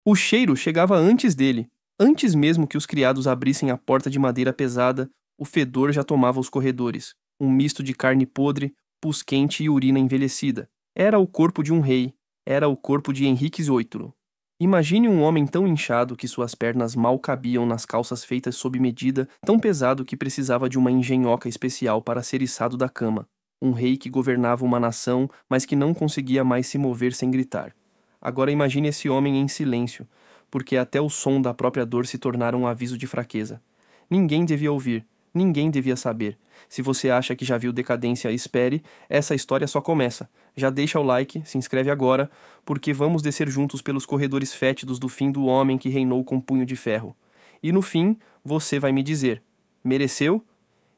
O cheiro chegava antes dele. Antes mesmo que os criados abrissem a porta de madeira pesada, o fedor já tomava os corredores. Um misto de carne podre, pus quente e urina envelhecida. Era o corpo de um rei. Era o corpo de Henrique VIII. Imagine um homem tão inchado que suas pernas mal cabiam nas calças feitas sob medida, tão pesado que precisava de uma engenhoca especial para ser içado da cama. Um rei que governava uma nação, mas que não conseguia mais se mover sem gritar. Agora imagine esse homem em silêncio, porque até o som da própria dor se tornara um aviso de fraqueza. Ninguém devia ouvir, ninguém devia saber. Se você acha que já viu Decadência, espere, essa história só começa. Já deixa o like, se inscreve agora, porque vamos descer juntos pelos corredores fétidos do fim do homem que reinou com punho de ferro. E no fim, você vai me dizer: mereceu?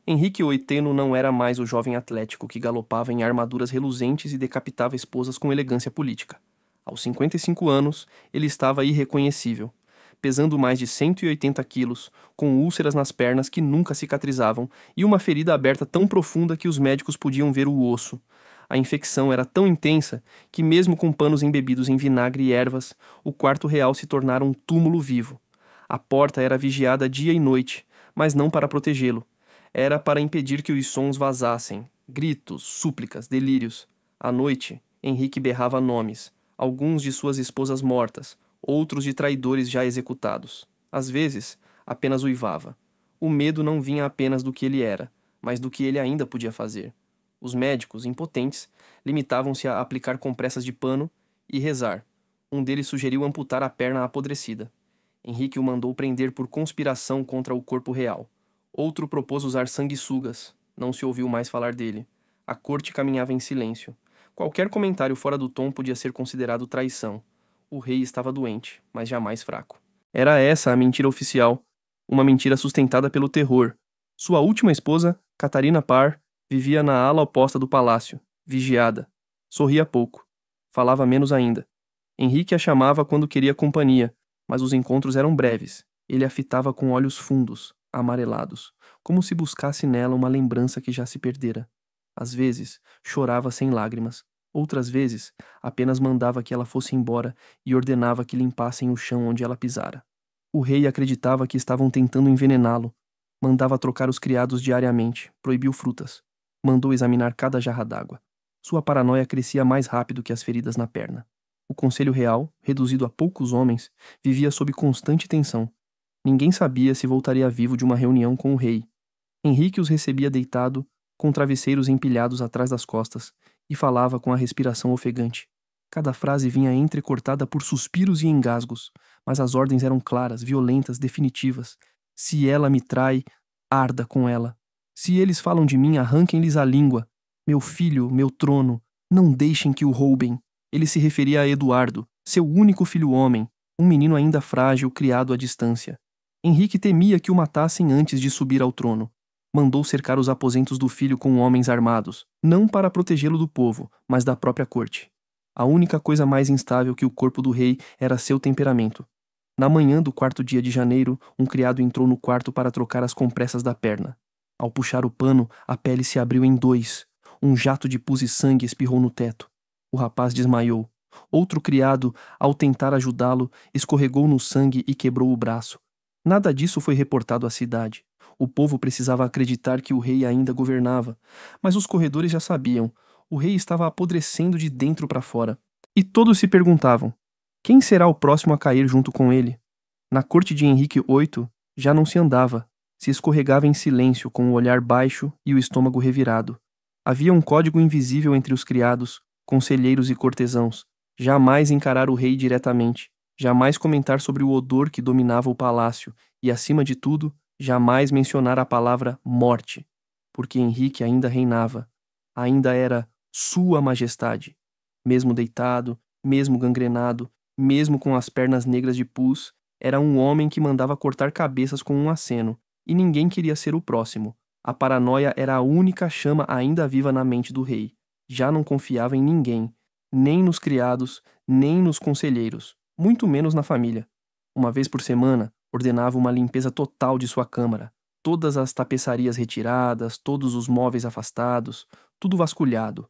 Henrique VIII não era mais o jovem atlético que galopava em armaduras reluzentes e decapitava esposas com elegância política. Aos 55 anos, ele estava irreconhecível, pesando mais de 180 quilos, com úlceras nas pernas que nunca cicatrizavam e uma ferida aberta tão profunda que os médicos podiam ver o osso. A infecção era tão intensa que, mesmo com panos embebidos em vinagre e ervas, o quarto real se tornara um túmulo vivo. A porta era vigiada dia e noite, mas não para protegê-lo. Era para impedir que os sons vazassem, gritos, súplicas, delírios. À noite, Henrique berrava nomes, alguns de suas esposas mortas, outros de traidores já executados. Às vezes, apenas uivava. O medo não vinha apenas do que ele era, mas do que ele ainda podia fazer. Os médicos, impotentes, limitavam-se a aplicar compressas de pano e rezar. Um deles sugeriu amputar a perna apodrecida. Henrique o mandou prender por conspiração contra o corpo real. Outro propôs usar sanguessugas. Não se ouviu mais falar dele. A corte caminhava em silêncio. Qualquer comentário fora do tom podia ser considerado traição. O rei estava doente, mas jamais fraco. Era essa a mentira oficial. Uma mentira sustentada pelo terror. Sua última esposa, Catarina Parr, vivia na ala oposta do palácio, vigiada. Sorria pouco. Falava menos ainda. Henrique a chamava quando queria companhia, mas os encontros eram breves. Ele a fitava com olhos fundos, amarelados, como se buscasse nela uma lembrança que já se perdera. Às vezes, chorava sem lágrimas. Outras vezes, apenas mandava que ela fosse embora e ordenava que limpassem o chão onde ela pisara. O rei acreditava que estavam tentando envenená-lo. Mandava trocar os criados diariamente, proibiu frutas. Mandou examinar cada jarra d'água. Sua paranoia crescia mais rápido que as feridas na perna. O Conselho Real, reduzido a poucos homens, vivia sob constante tensão. Ninguém sabia se voltaria vivo de uma reunião com o rei. Henrique os recebia deitado, com travesseiros empilhados atrás das costas, e falava com a respiração ofegante. Cada frase vinha entrecortada por suspiros e engasgos, mas as ordens eram claras, violentas, definitivas. Se ela me trai, arda com ela. Se eles falam de mim, arranquem-lhes a língua. Meu filho, meu trono, não deixem que o roubem. Ele se referia a Eduardo, seu único filho homem, um menino ainda frágil, criado à distância. Henrique temia que o matassem antes de subir ao trono. Mandou cercar os aposentos do filho com homens armados, não para protegê-lo do povo, mas da própria corte. A única coisa mais instável que o corpo do rei era seu temperamento. Na manhã do 4º dia de janeiro, um criado entrou no quarto para trocar as compressas da perna. Ao puxar o pano, a pele se abriu em dois. Um jato de pus e sangue espirrou no teto. O rapaz desmaiou. Outro criado, ao tentar ajudá-lo, escorregou no sangue e quebrou o braço. Nada disso foi reportado à cidade. O povo precisava acreditar que o rei ainda governava, mas os corredores já sabiam. O rei estava apodrecendo de dentro para fora. E todos se perguntavam: quem será o próximo a cair junto com ele? Na corte de Henrique VIII já não se andava. Se escorregava em silêncio, com o olhar baixo e o estômago revirado. Havia um código invisível entre os criados, conselheiros e cortesãos. Jamais encarar o rei diretamente. Jamais comentar sobre o odor que dominava o palácio. E, acima de tudo, jamais mencionar a palavra morte. Porque Henrique ainda reinava. Ainda era Sua Majestade. Mesmo deitado, mesmo gangrenado, mesmo com as pernas negras de pus, era um homem que mandava cortar cabeças com um aceno, e ninguém queria ser o próximo. A paranoia era a única chama ainda viva na mente do rei. Já não confiava em ninguém, nem nos criados, nem nos conselheiros, muito menos na família. Uma vez por semana, ordenava uma limpeza total de sua câmara. Todas as tapeçarias retiradas, todos os móveis afastados, tudo vasculhado.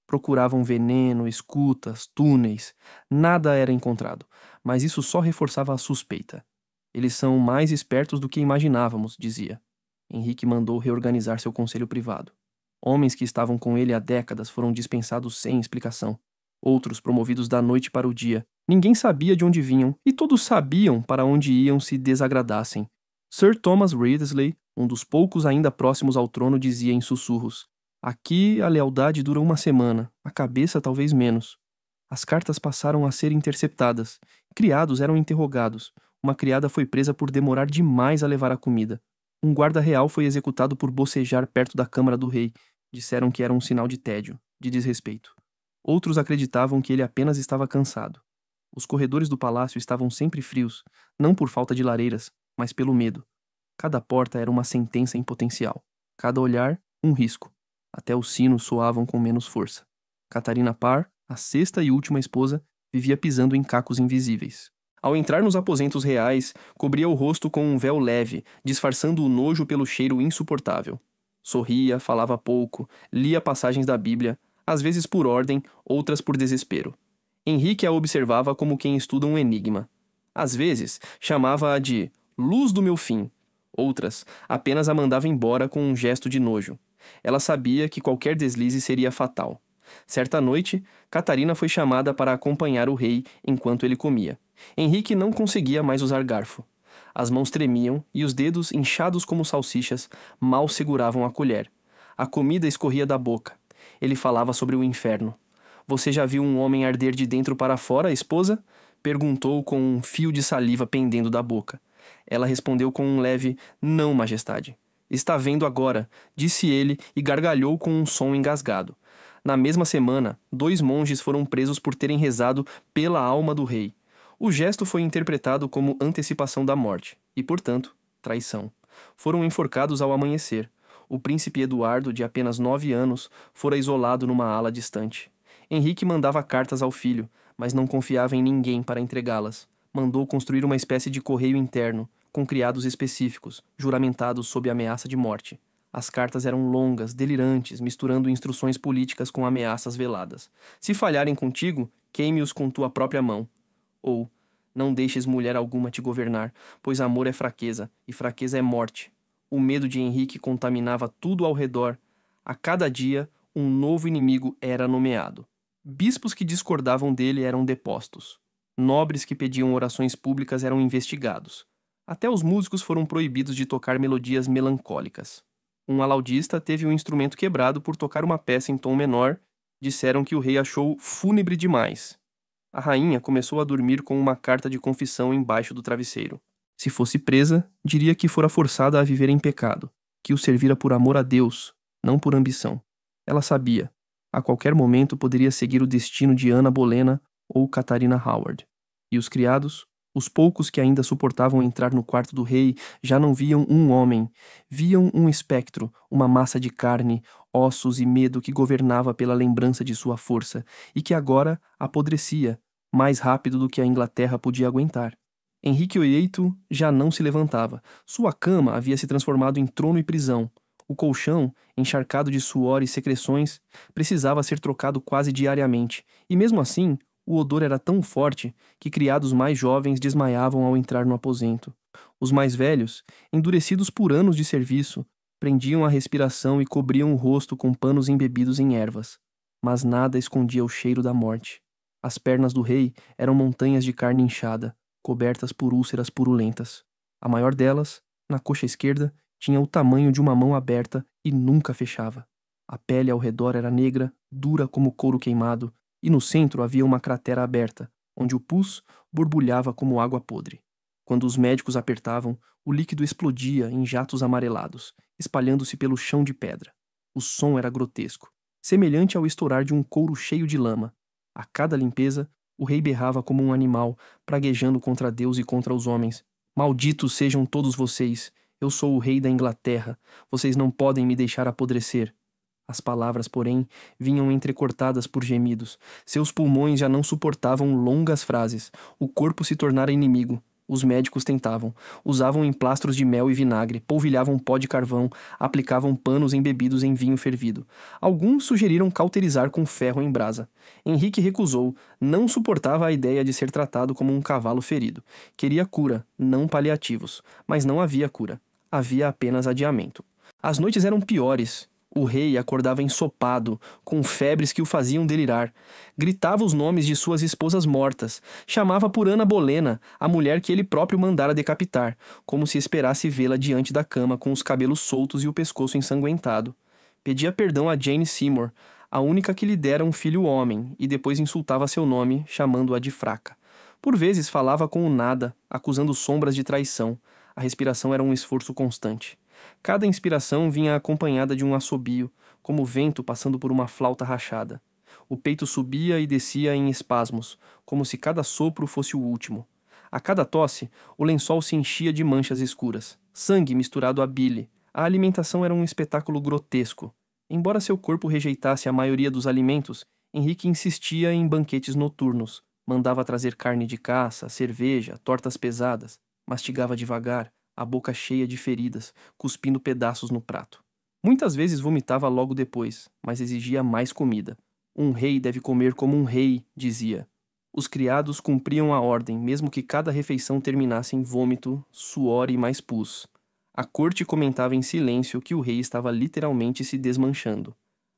Procuravam veneno, escutas, túneis. Nada era encontrado. mas isso só reforçava a suspeita. Eles são mais espertos do que imaginávamos, dizia. Henrique mandou reorganizar seu conselho privado. Homens que estavam com ele há décadas foram dispensados sem explicação. Outros promovidos da noite para o dia. Ninguém sabia de onde vinham, e todos sabiam para onde iam se desagradassem. Sir Thomas Wriothesley, um dos poucos ainda próximos ao trono, dizia em sussurros: aqui a lealdade dura uma semana, a cabeça talvez menos. As cartas passaram a ser interceptadas. Criados eram interrogados. Uma criada foi presa por demorar demais a levar a comida. Um guarda real foi executado por bocejar perto da câmara do rei. Disseram que era um sinal de tédio, de desrespeito. Outros acreditavam que ele apenas estava cansado. Os corredores do palácio estavam sempre frios, não por falta de lareiras, mas pelo medo. Cada porta era uma sentença em potencial. Cada olhar, um risco. Até os sinos soavam com menos força. Catarina Parr, a sexta e última esposa, vivia pisando em cacos invisíveis. Ao entrar nos aposentos reais, cobria o rosto com um véu leve, disfarçando o nojo pelo cheiro insuportável. Sorria, falava pouco, lia passagens da Bíblia, às vezes por ordem, outras por desespero. Henrique a observava como quem estuda um enigma. Às vezes, chamava-a de luz do meu fim. Outras, apenas a mandava embora com um gesto de nojo. Ela sabia que qualquer deslize seria fatal. Certa noite, Catarina foi chamada para acompanhar o rei enquanto ele comia. Henrique não conseguia mais usar garfo. As mãos tremiam e os dedos, inchados como salsichas, mal seguravam a colher. A comida escorria da boca. Ele falava sobre o inferno. Você já viu um homem arder de dentro para fora, esposa? Perguntou com um fio de saliva pendendo da boca. Ela respondeu com um leve não, majestade. Está vendo agora, disse ele e gargalhou com um som engasgado. Na mesma semana, 2 monges foram presos por terem rezado pela alma do rei. O gesto foi interpretado como antecipação da morte e, portanto, traição. Foram enforcados ao amanhecer. O príncipe Eduardo, de apenas 9 anos, fora isolado numa ala distante. Henrique mandava cartas ao filho, mas não confiava em ninguém para entregá-las. Mandou construir uma espécie de correio interno, com criados específicos, juramentados sob ameaça de morte. As cartas eram longas, delirantes, misturando instruções políticas com ameaças veladas. Se falharem contigo, queime-os com tua própria mão. Ou, não deixes mulher alguma te governar, pois amor é fraqueza, e fraqueza é morte. O medo de Henrique contaminava tudo ao redor. A cada dia, um novo inimigo era nomeado. Bispos que discordavam dele eram depostos. Nobres que pediam orações públicas eram investigados. Até os músicos foram proibidos de tocar melodias melancólicas. Um alaudista teve um instrumento quebrado por tocar uma peça em tom menor. Disseram que o rei achou fúnebre demais. A rainha começou a dormir com uma carta de confissão embaixo do travesseiro. Se fosse presa, diria que fora forçada a viver em pecado, que o servira por amor a Deus, não por ambição. Ela sabia. A qualquer momento poderia seguir o destino de Ana Bolena ou Catarina Howard. E os criados, os poucos que ainda suportavam entrar no quarto do rei, já não viam um homem. Viam um espectro, uma massa de carne, ossos e medo que governava pela lembrança de sua força e que agora apodrecia, mais rápido do que a Inglaterra podia aguentar. Henrique VIII já não se levantava. Sua cama havia se transformado em trono e prisão. O colchão, encharcado de suor e secreções, precisava ser trocado quase diariamente, e mesmo assim, o odor era tão forte que criados mais jovens desmaiavam ao entrar no aposento. Os mais velhos, endurecidos por anos de serviço, prendiam a respiração e cobriam o rosto com panos embebidos em ervas. Mas nada escondia o cheiro da morte. As pernas do rei eram montanhas de carne inchada, cobertas por úlceras purulentas. A maior delas, na coxa esquerda, tinha o tamanho de uma mão aberta e nunca fechava. A pele ao redor era negra, dura como couro queimado, e no centro havia uma cratera aberta, onde o pus borbulhava como água podre. Quando os médicos apertavam, o líquido explodia em jatos amarelados, espalhando-se pelo chão de pedra. O som era grotesco, semelhante ao estourar de um couro cheio de lama. A cada limpeza, o rei berrava como um animal, praguejando contra Deus e contra os homens. Malditos sejam todos vocês! Eu sou o rei da Inglaterra. Vocês não podem me deixar apodrecer. As palavras, porém, vinham entrecortadas por gemidos. Seus pulmões já não suportavam longas frases. O corpo se tornara inimigo. Os médicos tentavam. Usavam emplastros de mel e vinagre, polvilhavam pó de carvão, aplicavam panos embebidos em vinho fervido. Alguns sugeriram cauterizar com ferro em brasa. Henrique recusou. Não suportava a ideia de ser tratado como um cavalo ferido. Queria cura, não paliativos. Mas não havia cura. Havia apenas adiamento. As noites eram piores. O rei acordava ensopado, com febres que o faziam delirar. Gritava os nomes de suas esposas mortas. Chamava por Ana Bolena, a mulher que ele próprio mandara decapitar, como se esperasse vê-la diante da cama com os cabelos soltos e o pescoço ensanguentado. Pedia perdão a Jane Seymour, a única que lhe dera um filho homem, e depois insultava seu nome, chamando-a de fraca. Por vezes falava com o nada, acusando sombras de traição. A respiração era um esforço constante. Cada inspiração vinha acompanhada de um assobio, como o vento passando por uma flauta rachada. O peito subia e descia em espasmos, como se cada sopro fosse o último. A cada tosse, o lençol se enchia de manchas escuras. Sangue misturado a bile. A alimentação era um espetáculo grotesco. Embora seu corpo rejeitasse a maioria dos alimentos, Henrique insistia em banquetes noturnos. Mandava trazer carne de caça, cerveja, tortas pesadas. Mastigava devagar, a boca cheia de feridas, cuspindo pedaços no prato. Muitas vezes vomitava logo depois, mas exigia mais comida. Um rei deve comer como um rei, dizia. Os criados cumpriam a ordem, mesmo que cada refeição terminasse em vômito, suor e mais pus. A corte comentava em silêncio que o rei estava literalmente se desmanchando.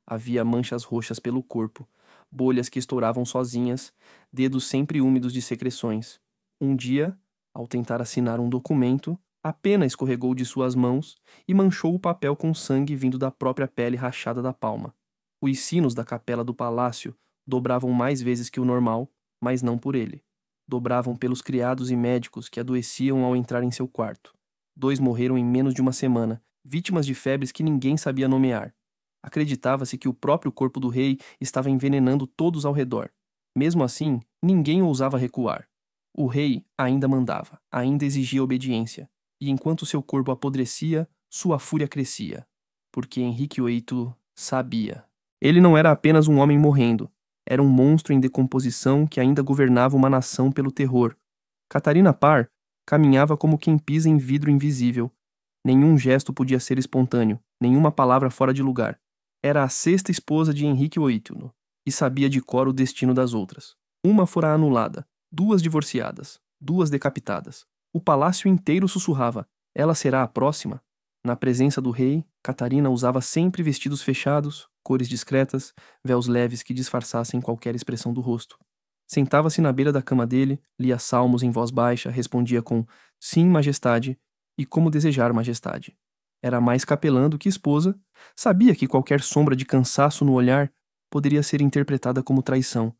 Havia manchas roxas pelo corpo, bolhas que estouravam sozinhas, dedos sempre úmidos de secreções. Um dia, ao tentar assinar um documento, a pena escorregou de suas mãos e manchou o papel com sangue vindo da própria pele rachada da palma. Os sinos da capela do palácio dobravam mais vezes que o normal, mas não por ele. Dobravam pelos criados e médicos que adoeciam ao entrar em seu quarto. 2 morreram em menos de uma semana, vítimas de febres que ninguém sabia nomear. Acreditava-se que o próprio corpo do rei estava envenenando todos ao redor. Mesmo assim, ninguém ousava recuar. O rei ainda mandava, ainda exigia obediência. E enquanto seu corpo apodrecia, sua fúria crescia. Porque Henrique VIII sabia. Ele não era apenas um homem morrendo. Era um monstro em decomposição que ainda governava uma nação pelo terror. Catarina Parr caminhava como quem pisa em vidro invisível. Nenhum gesto podia ser espontâneo, nenhuma palavra fora de lugar. Era a 6ª esposa de Henrique VIII e sabia de cor o destino das outras. Uma fora anulada, 2 divorciadas, 2 decapitadas. O palácio inteiro sussurrava: ela será a próxima? Na presença do rei, Catarina usava sempre vestidos fechados, cores discretas, véus leves que disfarçassem qualquer expressão do rosto. Sentava-se na beira da cama dele, lia salmos em voz baixa, respondia com sim, majestade, e como desejar, majestade. Era mais capelã do que esposa, sabia que qualquer sombra de cansaço no olhar poderia ser interpretada como traição.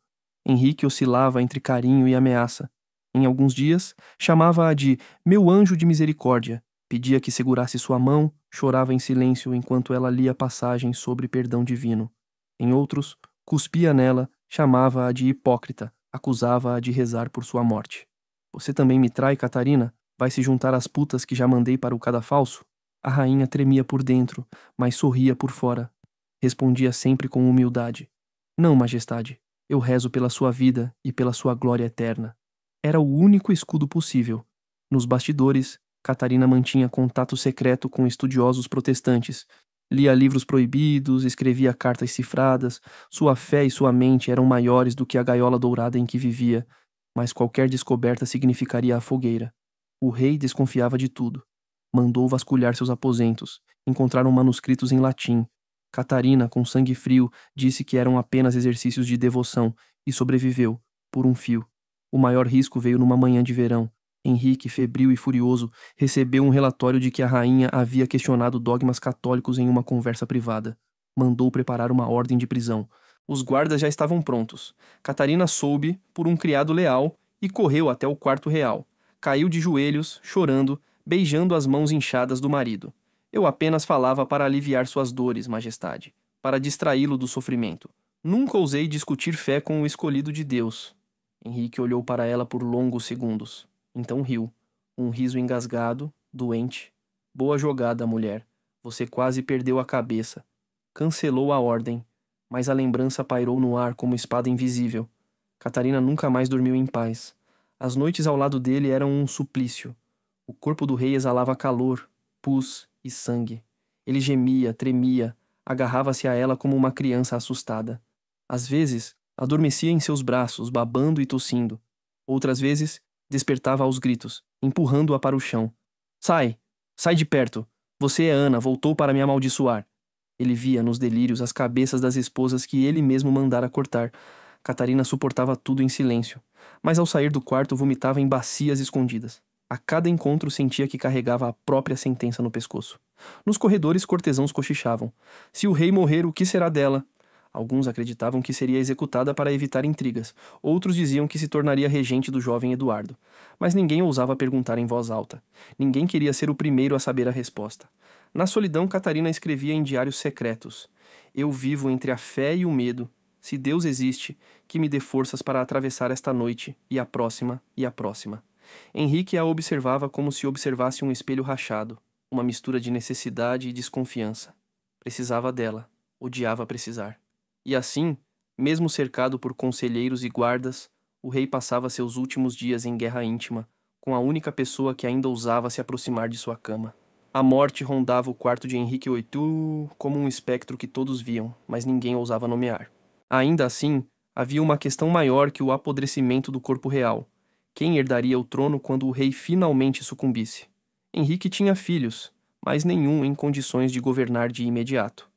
Henrique oscilava entre carinho e ameaça. Em alguns dias, chamava-a de meu anjo de misericórdia, pedia que segurasse sua mão, chorava em silêncio enquanto ela lia passagens sobre perdão divino. Em outros, cuspia nela, chamava-a de hipócrita, acusava-a de rezar por sua morte. Você também me trai, Catarina? Vai se juntar às putas que já mandei para o cadafalso? A rainha tremia por dentro, mas sorria por fora. Respondia sempre com humildade. Não, majestade, eu rezo pela sua vida e pela sua glória eterna. Era o único escudo possível. Nos bastidores, Catarina mantinha contato secreto com estudiosos protestantes. Lia livros proibidos, escrevia cartas cifradas. Sua fé e sua mente eram maiores do que a gaiola dourada em que vivia, mas qualquer descoberta significaria a fogueira. O rei desconfiava de tudo. Mandou vasculhar seus aposentos. Encontraram manuscritos em latim. Catarina, com sangue frio, disse que eram apenas exercícios de devoção e sobreviveu, por um fio. O maior risco veio numa manhã de verão. Henrique, febril e furioso, recebeu um relatório de que a rainha havia questionado dogmas católicos em uma conversa privada. Mandou preparar uma ordem de prisão. Os guardas já estavam prontos. Catarina soube, por um criado leal, e correu até o quarto real. Caiu de joelhos, chorando, beijando as mãos inchadas do marido. Eu apenas falava para aliviar suas dores, majestade, para distraí-lo do sofrimento. Nunca ousei discutir fé com o escolhido de Deus. Henrique olhou para ela por longos segundos. Então riu. Um riso engasgado, doente. Boa jogada, mulher. Você quase perdeu a cabeça. Cancelou a ordem, mas a lembrança pairou no ar como espada invisível. Catarina nunca mais dormiu em paz. As noites ao lado dele eram um suplício. O corpo do rei exalava calor, pus e sangue. Ele gemia, tremia, agarrava-se a ela como uma criança assustada. Às vezes, adormecia em seus braços, babando e tossindo. Outras vezes, despertava aos gritos, empurrando-a para o chão. Sai! Sai de perto! Você é Ana, voltou para me amaldiçoar. Ele via nos delírios as cabeças das esposas que ele mesmo mandara cortar. Catarina suportava tudo em silêncio, mas ao sair do quarto vomitava em bacias escondidas. A cada encontro sentia que carregava a própria sentença no pescoço. Nos corredores, cortesãos cochichavam. Se o rei morrer, o que será dela? Alguns acreditavam que seria executada para evitar intrigas. Outros diziam que se tornaria regente do jovem Eduardo. Mas ninguém ousava perguntar em voz alta. Ninguém queria ser o primeiro a saber a resposta. Na solidão, Catarina escrevia em diários secretos. Eu vivo entre a fé e o medo. Se Deus existe, que me dê forças para atravessar esta noite, e a próxima, e a próxima. Henrique a observava como se observasse um espelho rachado, uma mistura de necessidade e desconfiança. Precisava dela, odiava precisar. E assim, mesmo cercado por conselheiros e guardas, o rei passava seus últimos dias em guerra íntima, com a única pessoa que ainda ousava se aproximar de sua cama. A morte rondava o quarto de Henrique VIII como um espectro que todos viam, mas ninguém ousava nomear. Ainda assim, havia uma questão maior que o apodrecimento do corpo real. Quem herdaria o trono quando o rei finalmente sucumbisse? Henrique tinha filhos, mas nenhum em condições de governar de imediato.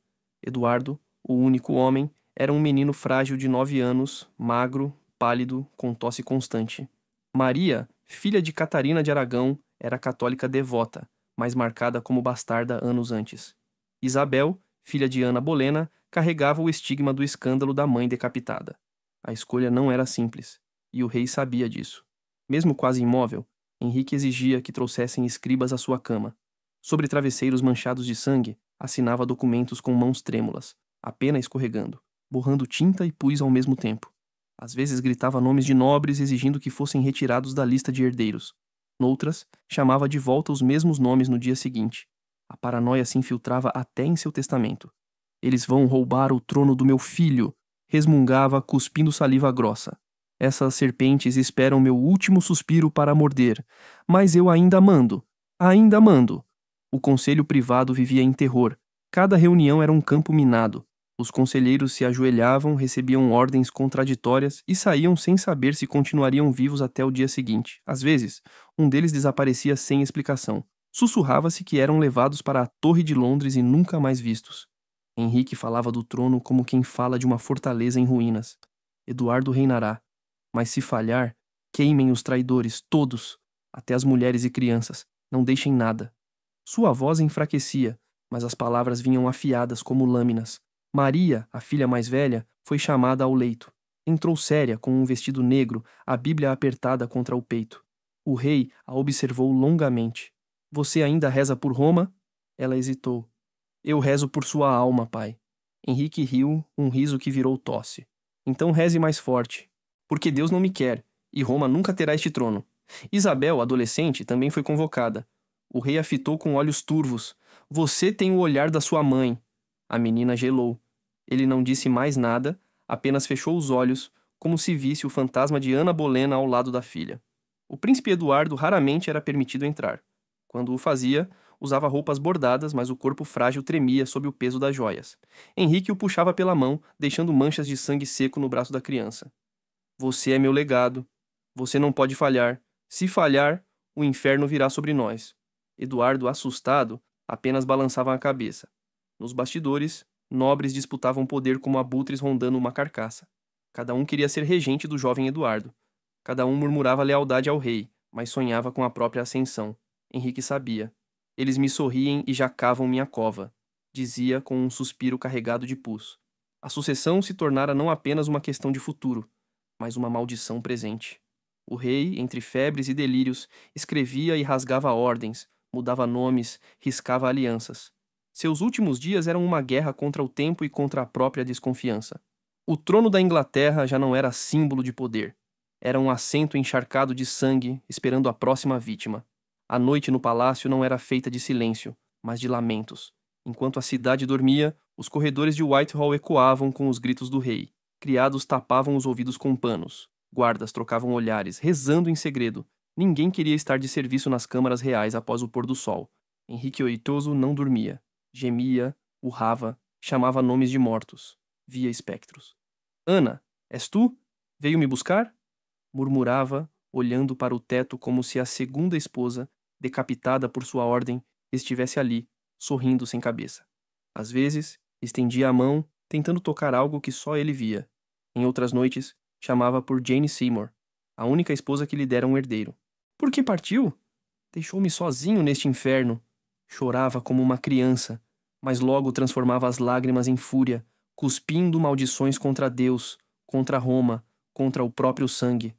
Eduardo, o único homem, era um menino frágil de 9 anos, magro, pálido, com tosse constante. Maria, filha de Catarina de Aragão, era católica devota, mas marcada como bastarda anos antes. Isabel, filha de Ana Bolena, carregava o estigma do escândalo da mãe decapitada. A escolha não era simples, e o rei sabia disso. Mesmo quase imóvel, Henrique exigia que trouxessem escribas à sua cama. Sobre travesseiros manchados de sangue, assinava documentos com mãos trêmulas, a pena escorregando, borrando tinta e pus ao mesmo tempo. Às vezes gritava nomes de nobres exigindo que fossem retirados da lista de herdeiros. Noutras, chamava de volta os mesmos nomes no dia seguinte. A paranoia se infiltrava até em seu testamento. Eles vão roubar o trono do meu filho, resmungava, cuspindo saliva grossa. Essas serpentes esperam meu último suspiro para morder, mas eu ainda mando, ainda mando. O conselho privado vivia em terror. Cada reunião era um campo minado. Os conselheiros se ajoelhavam, recebiam ordens contraditórias e saíam sem saber se continuariam vivos até o dia seguinte. Às vezes, um deles desaparecia sem explicação. Sussurrava-se que eram levados para a Torre de Londres e nunca mais vistos. Henrique falava do trono como quem fala de uma fortaleza em ruínas. Eduardo reinará. Mas se falhar, queimem os traidores, todos, até as mulheres e crianças. Não deixem nada. Sua voz enfraquecia, mas as palavras vinham afiadas como lâminas. Maria, a filha mais velha, foi chamada ao leito. Entrou séria, com um vestido negro, a Bíblia apertada contra o peito. O rei a observou longamente. Você ainda reza por Roma? Ela hesitou. Eu rezo por sua alma, pai. Henrique riu, um riso que virou tosse. Então reze mais forte. Porque Deus não me quer, e Roma nunca terá este trono. Isabel, adolescente, também foi convocada. O rei a fitou com olhos turvos. Você tem o olhar da sua mãe. A menina gelou. Ele não disse mais nada, apenas fechou os olhos, como se visse o fantasma de Ana Bolena ao lado da filha. O príncipe Eduardo raramente era permitido entrar. Quando o fazia, usava roupas bordadas, mas o corpo frágil tremia sob o peso das joias. Henrique o puxava pela mão, deixando manchas de sangue seco no braço da criança. Você é meu legado. Você não pode falhar. Se falhar, o inferno virá sobre nós. Eduardo, assustado, apenas balançava a cabeça. Nos bastidores, nobres disputavam poder como abutres rondando uma carcaça. Cada um queria ser regente do jovem Eduardo. Cada um murmurava lealdade ao rei, mas sonhava com a própria ascensão. Henrique sabia. Eles me sorriem e já cavam minha cova, dizia com um suspiro carregado de pus. A sucessão se tornara não apenas uma questão de futuro, mas uma maldição presente. O rei, entre febres e delírios, escrevia e rasgava ordens, mudava nomes, riscava alianças. Seus últimos dias eram uma guerra contra o tempo e contra a própria desconfiança. O trono da Inglaterra já não era símbolo de poder. Era um assento encharcado de sangue, esperando a próxima vítima. A noite no palácio não era feita de silêncio, mas de lamentos. Enquanto a cidade dormia, os corredores de Whitehall ecoavam com os gritos do rei. Criados tapavam os ouvidos com panos. Guardas trocavam olhares, rezando em segredo. Ninguém queria estar de serviço nas câmaras reais após o pôr do sol. Henrique VIII não dormia. Gemia, urrava, chamava nomes de mortos. Via espectros. Ana, és tu? Veio me buscar? Murmurava, olhando para o teto como se a segunda esposa, decapitada por sua ordem, estivesse ali, sorrindo sem cabeça. Às vezes, estendia a mão, tentando tocar algo que só ele via. Em outras noites, chamava por Jane Seymour, a única esposa que lhe dera um herdeiro. Por que partiu? Deixou-me sozinho neste inferno. Chorava como uma criança, mas logo transformava as lágrimas em fúria, cuspindo maldições contra Deus, contra Roma, contra o próprio sangue.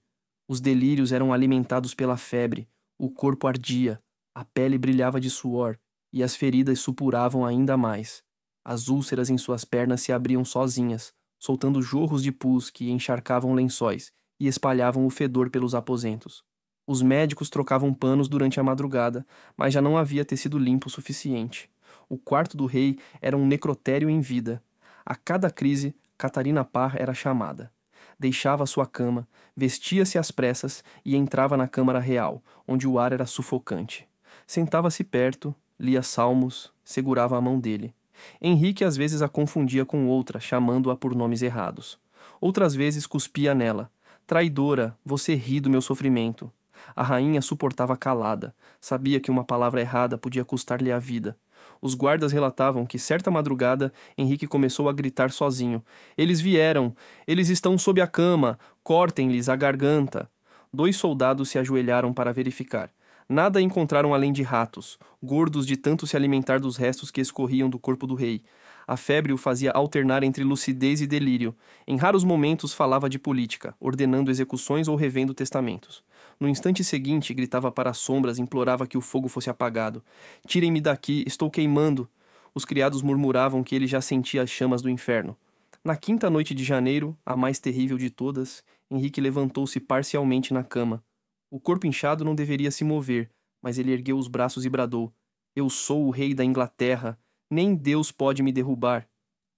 Os delírios eram alimentados pela febre, o corpo ardia, a pele brilhava de suor e as feridas supuravam ainda mais. As úlceras em suas pernas se abriam sozinhas, soltando jorros de pus que encharcavam lençóis e espalhavam o fedor pelos aposentos. Os médicos trocavam panos durante a madrugada, mas já não havia tecido limpo o suficiente. O quarto do rei era um necrotério em vida. A cada crise, Catarina Parr era chamada. Deixava sua cama, vestia-se às pressas e entrava na câmara real, onde o ar era sufocante. Sentava-se perto, lia salmos, segurava a mão dele. Henrique às vezes a confundia com outra, chamando-a por nomes errados. Outras vezes cuspia nela. Traidora, você ri do meu sofrimento. A rainha suportava calada. Sabia que uma palavra errada podia custar-lhe a vida. Os guardas relatavam que, certa madrugada, Henrique começou a gritar sozinho. Eles vieram! Eles estão sob a cama! Cortem-lhes a garganta! 2 soldados se ajoelharam para verificar. Nada encontraram além de ratos, gordos de tanto se alimentar dos restos que escorriam do corpo do rei. A febre o fazia alternar entre lucidez e delírio. Em raros momentos falava de política, ordenando execuções ou revendo testamentos. No instante seguinte, gritava para as sombras e implorava que o fogo fosse apagado. Tirem-me daqui, estou queimando. Os criados murmuravam que ele já sentia as chamas do inferno. Na 5ª noite de janeiro, a mais terrível de todas, Henrique levantou-se parcialmente na cama. O corpo inchado não deveria se mover, mas ele ergueu os braços e bradou: Eu sou o rei da Inglaterra. Nem Deus pode me derrubar.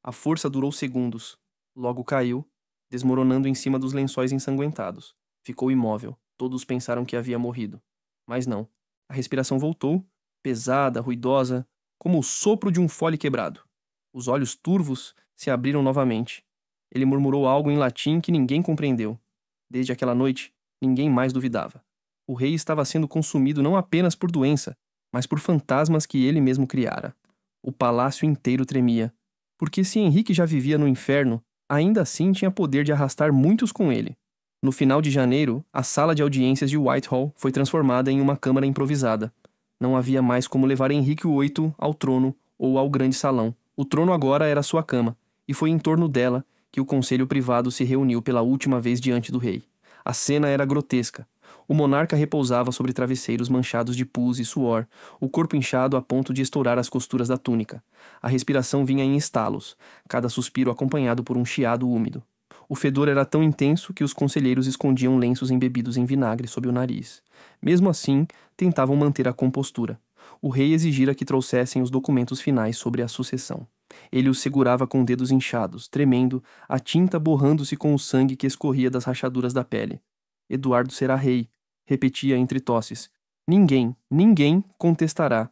A força durou segundos. Logo caiu, desmoronando em cima dos lençóis ensanguentados. Ficou imóvel. Todos pensaram que havia morrido. Mas não. A respiração voltou, pesada, ruidosa, como o sopro de um fole quebrado. Os olhos turvos se abriram novamente. Ele murmurou algo em latim que ninguém compreendeu. Desde aquela noite, ninguém mais duvidava. O rei estava sendo consumido não apenas por doença, mas por fantasmas que ele mesmo criara. O palácio inteiro tremia, porque se Henrique já vivia no inferno, ainda assim tinha poder de arrastar muitos com ele. No final de janeiro, a sala de audiências de Whitehall foi transformada em uma câmara improvisada. Não havia mais como levar Henrique VIII ao trono ou ao grande salão. O trono agora era sua cama, e foi em torno dela que o conselho privado se reuniu pela última vez diante do rei. A cena era grotesca. O monarca repousava sobre travesseiros manchados de pus e suor, o corpo inchado a ponto de estourar as costuras da túnica. A respiração vinha em estalos, cada suspiro acompanhado por um chiado úmido. O fedor era tão intenso que os conselheiros escondiam lenços embebidos em vinagre sob o nariz. Mesmo assim, tentavam manter a compostura. O rei exigira que trouxessem os documentos finais sobre a sucessão. Ele os segurava com dedos inchados, tremendo, a tinta borrando-se com o sangue que escorria das rachaduras da pele. Eduardo será rei, repetia entre tosses. Ninguém contestará.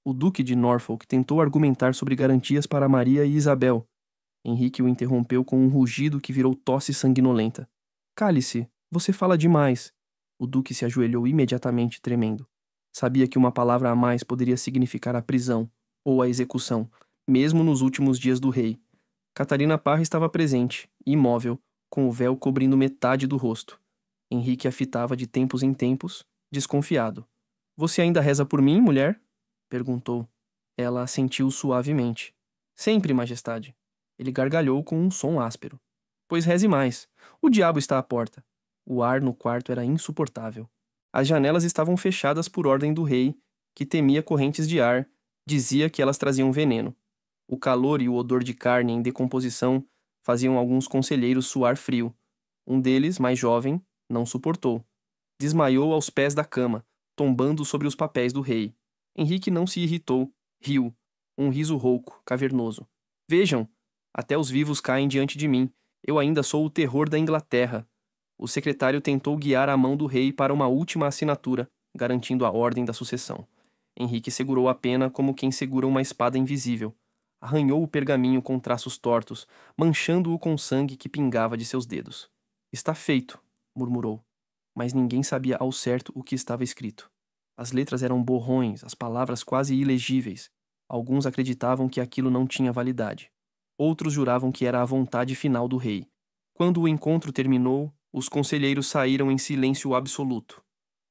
O duque de Norfolk tentou argumentar sobre garantias para Maria e Isabel. Henrique o interrompeu com um rugido que virou tosse sanguinolenta. Cale-se, você fala demais. O duque se ajoelhou imediatamente, tremendo. Sabia que uma palavra a mais poderia significar a prisão, ou a execução, mesmo nos últimos dias do rei. Catarina Parr estava presente, imóvel, com o véu cobrindo metade do rosto. Henrique a fitava de tempos em tempos, desconfiado. Você ainda reza por mim, mulher? Perguntou. Ela assentiu suavemente. Sempre, majestade. Ele gargalhou com um som áspero. Pois reze mais. O diabo está à porta. O ar no quarto era insuportável. As janelas estavam fechadas por ordem do rei, que temia correntes de ar, dizia que elas traziam veneno. O calor e o odor de carne em decomposição faziam alguns conselheiros suar frio. Um deles, mais jovem, não suportou. Desmaiou aos pés da cama, tombando sobre os papéis do rei. Henrique não se irritou, riu. Um riso rouco, cavernoso. Vejam! Até os vivos caem diante de mim. Eu ainda sou o terror da Inglaterra. O secretário tentou guiar a mão do rei para uma última assinatura, garantindo a ordem da sucessão. Henrique segurou a pena como quem segura uma espada invisível. Arranhou o pergaminho com traços tortos, manchando-o com sangue que pingava de seus dedos. Está feito, murmurou. Mas ninguém sabia ao certo o que estava escrito. As letras eram borrões, as palavras quase ilegíveis. Alguns acreditavam que aquilo não tinha validade. Outros juravam que era a vontade final do rei. Quando o encontro terminou, os conselheiros saíram em silêncio absoluto.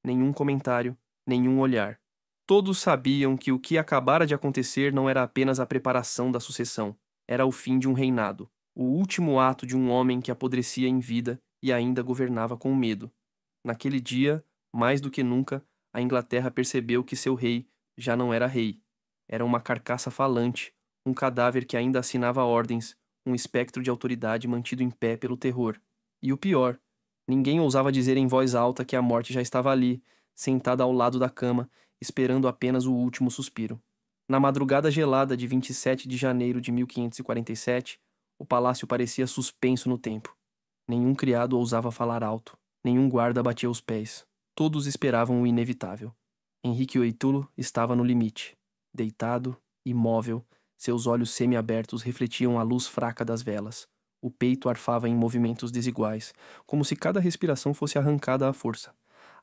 Nenhum comentário, nenhum olhar. Todos sabiam que o que acabara de acontecer não era apenas a preparação da sucessão, era o fim de um reinado, o último ato de um homem que apodrecia em vida e ainda governava com medo. Naquele dia, mais do que nunca, a Inglaterra percebeu que seu rei já não era rei. Era uma carcaça falante, um cadáver que ainda assinava ordens, um espectro de autoridade mantido em pé pelo terror. E o pior, ninguém ousava dizer em voz alta que a morte já estava ali, sentada ao lado da cama, esperando apenas o último suspiro. Na madrugada gelada de 27 de janeiro de 1547, o palácio parecia suspenso no tempo. Nenhum criado ousava falar alto, nenhum guarda batia os pés. Todos esperavam o inevitável. Henrique VIII estava no limite. Deitado, imóvel, seus olhos semiabertos refletiam a luz fraca das velas. O peito arfava em movimentos desiguais, como se cada respiração fosse arrancada à força.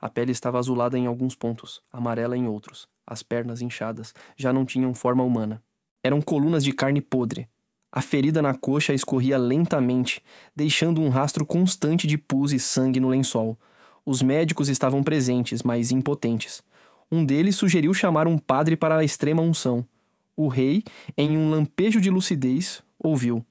A pele estava azulada em alguns pontos, amarela em outros. As pernas inchadas já não tinham forma humana. Eram colunas de carne podre. A ferida na coxa escorria lentamente, deixando um rastro constante de pus e sangue no lençol. Os médicos estavam presentes, mas impotentes. Um deles sugeriu chamar um padre para a extrema unção. O rei, em um lampejo de lucidez, ouviu.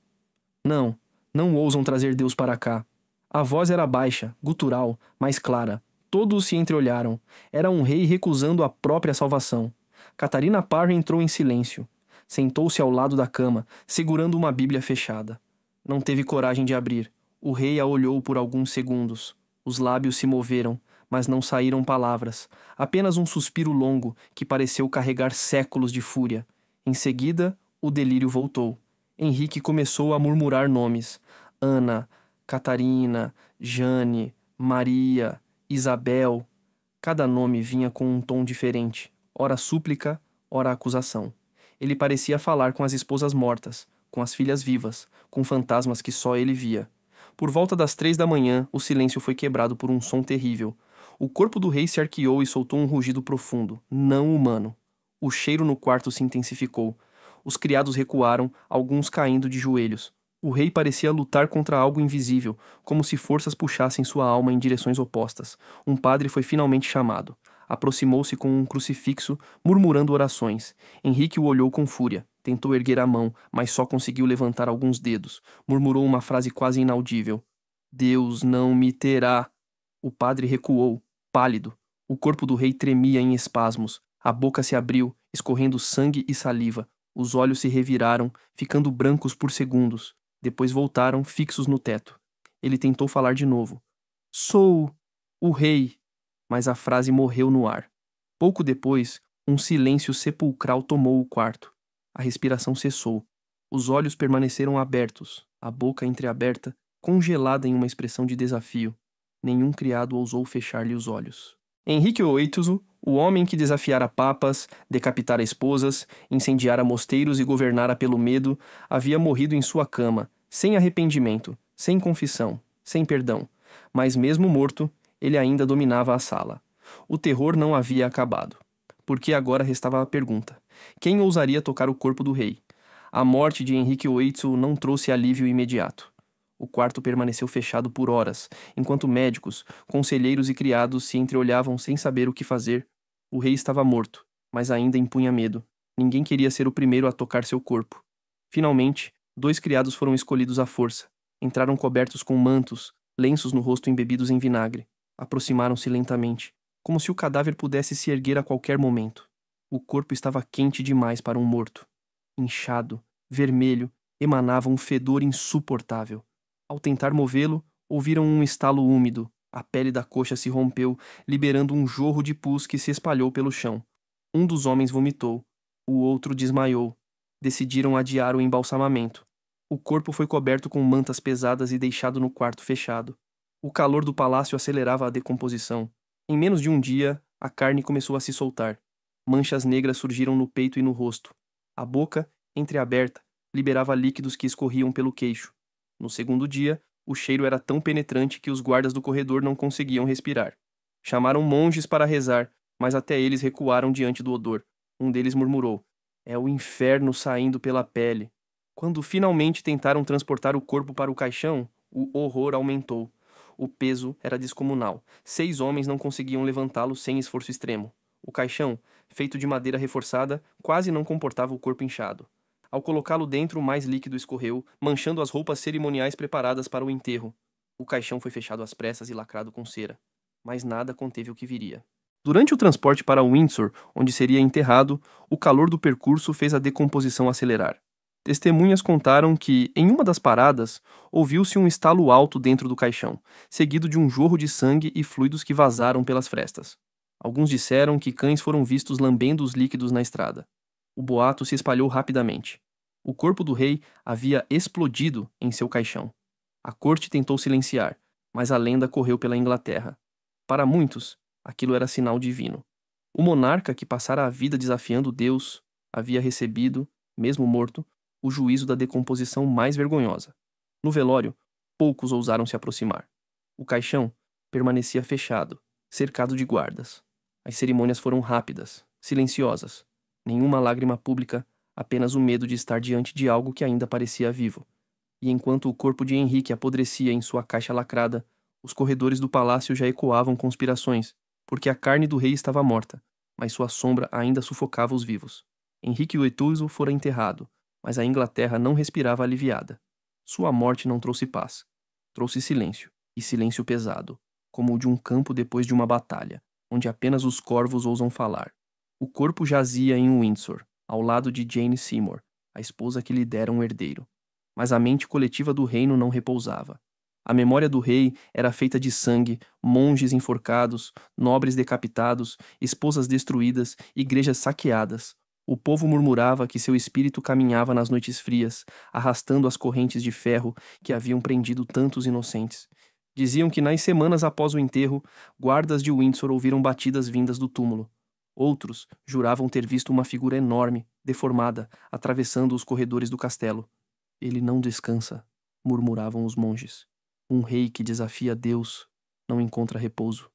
Não, não ousam trazer Deus para cá. A voz era baixa, gutural, mas clara. Todos se entreolharam. Era um rei recusando a própria salvação. Catarina Parr entrou em silêncio. Sentou-se ao lado da cama, segurando uma Bíblia fechada. Não teve coragem de abrir. O rei a olhou por alguns segundos. Os lábios se moveram, mas não saíram palavras. Apenas um suspiro longo que pareceu carregar séculos de fúria. Em seguida, o delírio voltou. Henrique começou a murmurar nomes. Ana, Catarina, Jane, Maria, Isabel. Cada nome vinha com um tom diferente, ora súplica, ora acusação. Ele parecia falar com as esposas mortas, com as filhas vivas, com fantasmas que só ele via. Por volta das 3 da manhã, o silêncio foi quebrado por um som terrível. O corpo do rei se arqueou e soltou um rugido profundo, não humano. O cheiro no quarto se intensificou. Os criados recuaram, alguns caindo de joelhos. O rei parecia lutar contra algo invisível, como se forças puxassem sua alma em direções opostas. Um padre foi finalmente chamado. Aproximou-se com um crucifixo, murmurando orações. Henrique o olhou com fúria. Tentou erguer a mão, mas só conseguiu levantar alguns dedos. Murmurou uma frase quase inaudível. Deus não me terá. O padre recuou, pálido. O corpo do rei tremia em espasmos. A boca se abriu, escorrendo sangue e saliva. Os olhos se reviraram, ficando brancos por segundos. Depois voltaram, fixos no teto. Ele tentou falar de novo. Sou o rei. Mas a frase morreu no ar. Pouco depois, um silêncio sepulcral tomou o quarto. A respiração cessou. Os olhos permaneceram abertos, a boca entreaberta, congelada em uma expressão de desafio. Nenhum criado ousou fechar-lhe os olhos. Henrique VIII, o homem que desafiara papas, decapitara esposas, incendiara mosteiros e governara pelo medo, havia morrido em sua cama, sem arrependimento, sem confissão, sem perdão. Mas mesmo morto, ele ainda dominava a sala. O terror não havia acabado. Porque agora restava a pergunta. Quem ousaria tocar o corpo do rei? A morte de Henrique VIII não trouxe alívio imediato. O quarto permaneceu fechado por horas, enquanto médicos, conselheiros e criados se entreolhavam sem saber o que fazer. O rei estava morto, mas ainda impunha medo. Ninguém queria ser o primeiro a tocar seu corpo. Finalmente, 2 criados foram escolhidos à força. Entraram cobertos com mantos, lenços no rosto embebidos em vinagre. Aproximaram-se lentamente, como se o cadáver pudesse se erguer a qualquer momento. O corpo estava quente demais para um morto. Inchado, vermelho, emanava um fedor insuportável. Ao tentar movê-lo, ouviram um estalo úmido. A pele da coxa se rompeu, liberando um jorro de pus que se espalhou pelo chão. Um dos homens vomitou. O outro desmaiou. Decidiram adiar o embalsamamento. O corpo foi coberto com mantas pesadas e deixado no quarto fechado. O calor do palácio acelerava a decomposição. Em menos de um dia, a carne começou a se soltar. Manchas negras surgiram no peito e no rosto. A boca, entreaberta, liberava líquidos que escorriam pelo queixo. No segundo dia, o cheiro era tão penetrante que os guardas do corredor não conseguiam respirar. Chamaram monges para rezar, mas até eles recuaram diante do odor. Um deles murmurou: "É o inferno saindo pela pele." Quando finalmente tentaram transportar o corpo para o caixão, o horror aumentou. O peso era descomunal. 6 homens não conseguiam levantá-lo sem esforço extremo. O caixão, feito de madeira reforçada, quase não comportava o corpo inchado. Ao colocá-lo dentro, mais líquido escorreu, manchando as roupas cerimoniais preparadas para o enterro. O caixão foi fechado às pressas e lacrado com cera. Mas nada conteve o que viria. Durante o transporte para Windsor, onde seria enterrado, o calor do percurso fez a decomposição acelerar. Testemunhas contaram que, em uma das paradas, ouviu-se um estalo alto dentro do caixão, seguido de um jorro de sangue e fluidos que vazaram pelas frestas. Alguns disseram que cães foram vistos lambendo os líquidos na estrada. O boato se espalhou rapidamente. O corpo do rei havia explodido em seu caixão. A corte tentou silenciar, mas a lenda correu pela Inglaterra. Para muitos, aquilo era sinal divino. O monarca que passara a vida desafiando Deus havia recebido, mesmo morto, o juízo da decomposição mais vergonhosa. No velório, poucos ousaram se aproximar. O caixão permanecia fechado, cercado de guardas. As cerimônias foram rápidas, silenciosas. Nenhuma lágrima pública, apenas o medo de estar diante de algo que ainda parecia vivo. E enquanto o corpo de Henrique apodrecia em sua caixa lacrada, os corredores do palácio já ecoavam conspirações, porque a carne do rei estava morta, mas sua sombra ainda sufocava os vivos. Henrique VIII fora enterrado, mas a Inglaterra não respirava aliviada. Sua morte não trouxe paz. Trouxe silêncio, e silêncio pesado, como o de um campo depois de uma batalha, onde apenas os corvos ousam falar. O corpo jazia em Windsor, ao lado de Jane Seymour, a esposa que lhe dera um herdeiro. Mas a mente coletiva do reino não repousava. A memória do rei era feita de sangue, monges enforcados, nobres decapitados, esposas destruídas, igrejas saqueadas. O povo murmurava que seu espírito caminhava nas noites frias, arrastando as correntes de ferro que haviam prendido tantos inocentes. Diziam que nas semanas após o enterro, guardas de Windsor ouviram batidas vindas do túmulo. Outros juravam ter visto uma figura enorme, deformada, atravessando os corredores do castelo. "Ele não descansa", murmuravam os monges. "Um rei que desafia Deus não encontra repouso."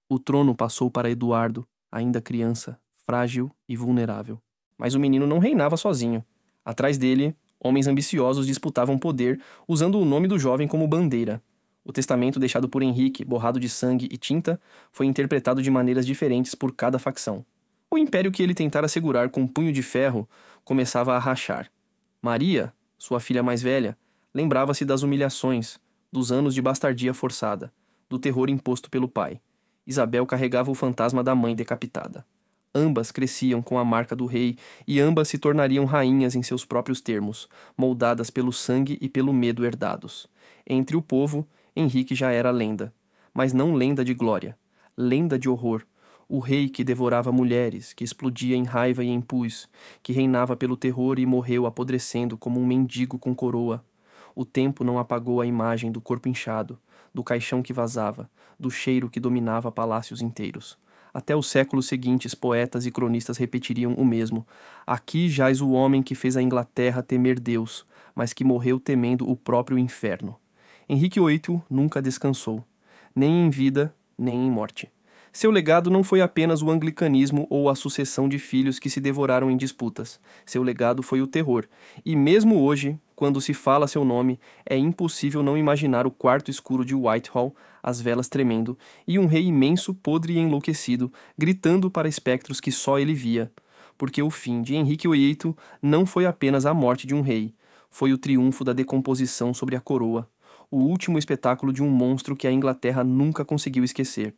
O trono passou para Eduardo, ainda criança, frágil e vulnerável. Mas o menino não reinava sozinho. Atrás dele, homens ambiciosos disputavam poder, usando o nome do jovem como bandeira. O testamento deixado por Henrique, borrado de sangue e tinta, foi interpretado de maneiras diferentes por cada facção. O império que ele tentara segurar com um punho de ferro começava a rachar. Maria, sua filha mais velha, lembrava-se das humilhações, dos anos de bastardia forçada, do terror imposto pelo pai. Isabel carregava o fantasma da mãe decapitada. Ambas cresciam com a marca do rei e ambas se tornariam rainhas em seus próprios termos, moldadas pelo sangue e pelo medo herdados. Entre o povo, Henrique já era lenda, mas não lenda de glória, lenda de horror. O rei que devorava mulheres, que explodia em raiva e em pus, que reinava pelo terror e morreu apodrecendo como um mendigo com coroa. O tempo não apagou a imagem do corpo inchado, do caixão que vazava, do cheiro que dominava palácios inteiros. Até os séculos seguintes, poetas e cronistas repetiriam o mesmo. Aqui jaz o homem que fez a Inglaterra temer Deus, mas que morreu temendo o próprio inferno. Henrique VIII nunca descansou, nem em vida, nem em morte. Seu legado não foi apenas o anglicanismo ou a sucessão de filhos que se devoraram em disputas. Seu legado foi o terror. E mesmo hoje, quando se fala seu nome, é impossível não imaginar o quarto escuro de Whitehall, as velas tremendo, e um rei imenso, podre e enlouquecido, gritando para espectros que só ele via. Porque o fim de Henrique VIII não foi apenas a morte de um rei, foi o triunfo da decomposição sobre a coroa, o último espetáculo de um monstro que a Inglaterra nunca conseguiu esquecer.